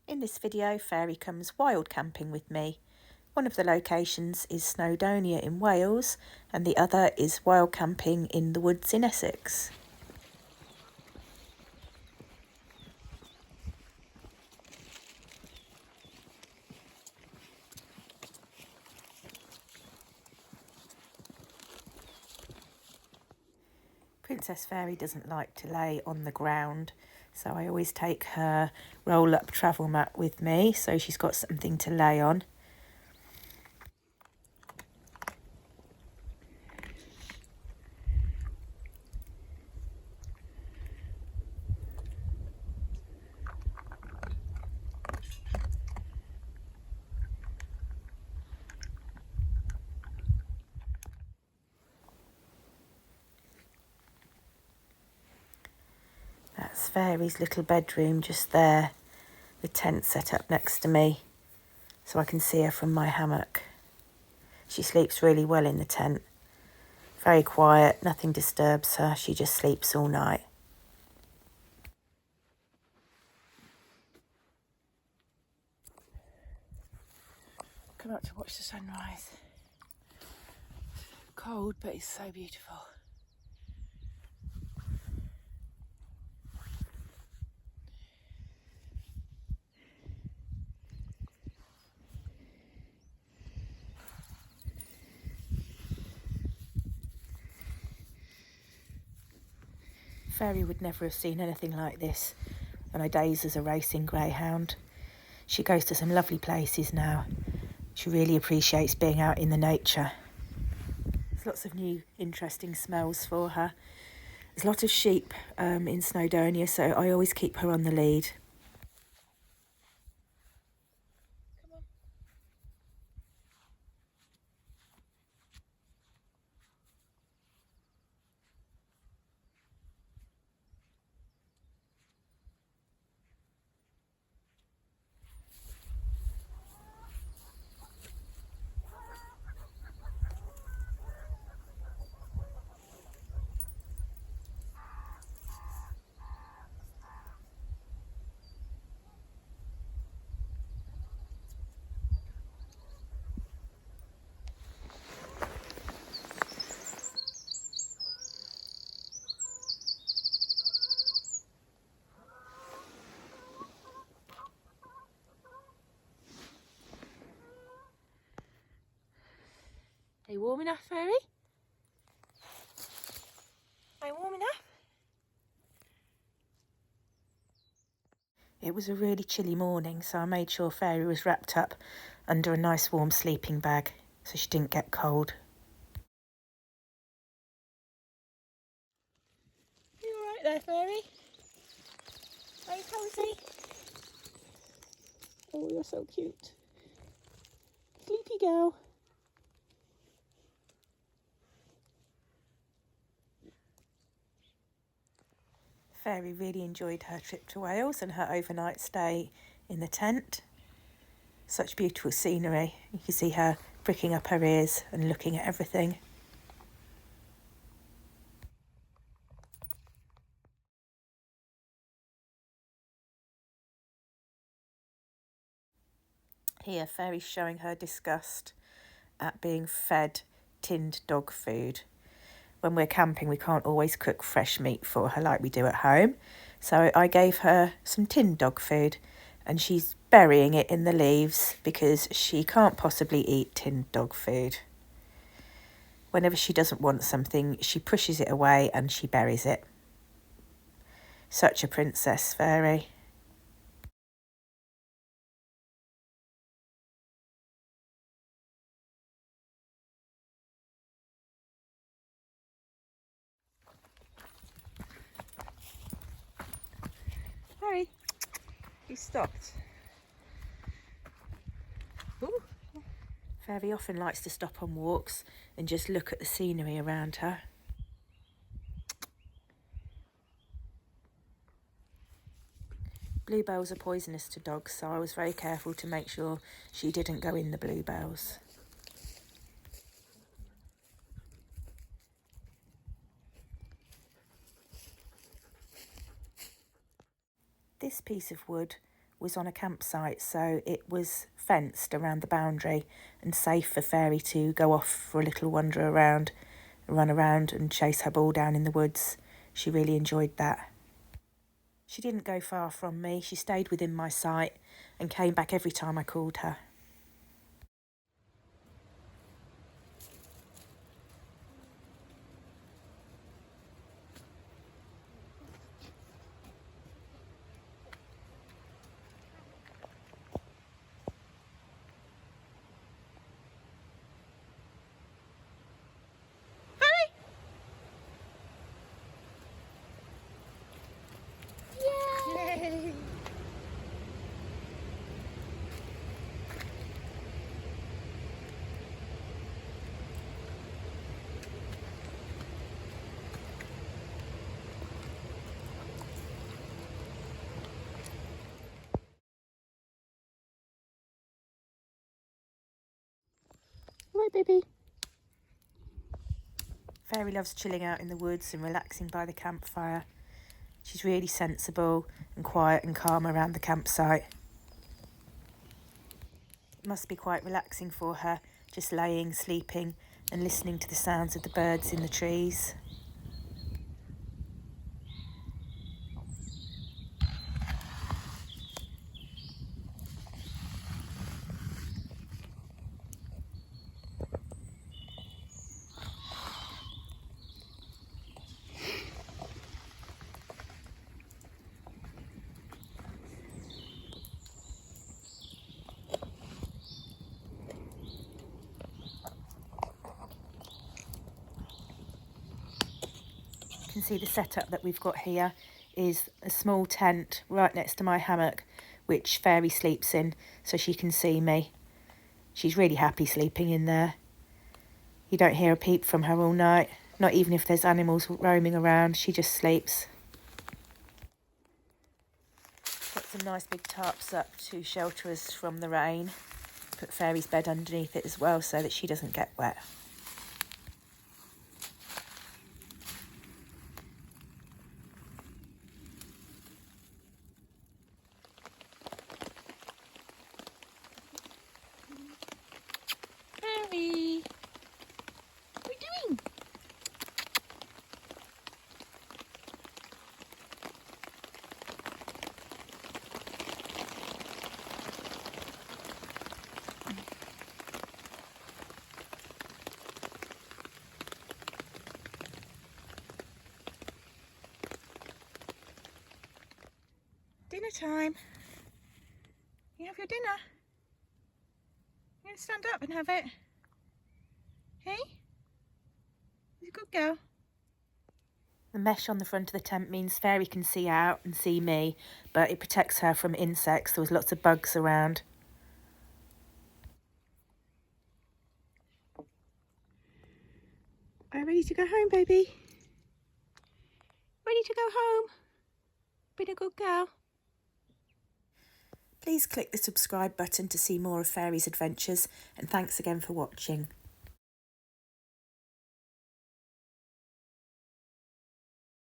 In this video, Fairy comes wild camping with me. One of the locations is Snowdonia in Wales and the other is wild camping in the woods in Essex. Princess Fairy doesn't like to lay on the ground, so I always take her roll-up travel mat with me so she's got something to lay on. That's Fairy's little bedroom just there, the tent set up next to me so I can see her from my hammock. She sleeps really well in the tent. Very quiet, nothing disturbs her, she just sleeps all night. Come out to watch the sunrise. Cold, but it's so beautiful. Fairy would never have seen anything like this on her days as a racing greyhound. She goes to some lovely places now. She really appreciates being out in the nature. There's lots of new interesting smells for her. There's a lot of sheep in Snowdonia, so I always keep her on the lead. Are you warm enough, Fairy? Are you warm enough? It was a really chilly morning, so I made sure Fairy was wrapped up under a nice warm sleeping bag so she didn't get cold. You all right there, Fairy? Are you cozy? Oh, you're so cute. Sleepy girl. Fairy really enjoyed her trip to Wales and her overnight stay in the tent. Such beautiful scenery. You can see her pricking up her ears and looking at everything. Here, Fairy's showing her disgust at being fed tinned dog food. When we're camping, we can't always cook fresh meat for her like we do at home. So I gave her some tinned dog food and she's burying it in the leaves because she can't possibly eat tinned dog food. Whenever she doesn't want something, she pushes it away and she buries it. Such a princess, Fairy. Fairy, you stopped. Ooh. Fairy often likes to stop on walks and just look at the scenery around her. Bluebells are poisonous to dogs, so I was very careful to make sure she didn't go in the bluebells. This piece of wood was on a campsite, so it was fenced around the boundary and safe for Fairy to go off for a little wander around, run around and chase her ball down in the woods. She really enjoyed that. She didn't go far from me. She stayed within my sight and came back every time I called her. Right, baby. Fairy loves chilling out in the woods and relaxing by the campfire. She's really sensible and quiet and calm around the campsite. It must be quite relaxing for her, just laying, sleeping and listening to the sounds of the birds in the trees. You can see the setup that we've got here is a small tent right next to my hammock, which Fairy sleeps in so she can see me. She's really happy sleeping in there. You don't hear a peep from her all night, not even if there's animals roaming around. She just sleeps. Got some nice big tarps up to shelter us from the rain. Put Fairy's bed underneath it as well so that she doesn't get wet. Fairy, what are you doing? Dinner time. You have your dinner. You gonna stand up and have it? Hey? You're a good girl. The mesh on the front of the tent means Fairy can see out and see me, but it protects her from insects. There was lots of bugs around. Are you ready to go home, baby? Ready to go home? Been a good girl. Please click the subscribe button to see more of Fairy's adventures, and thanks again for watching.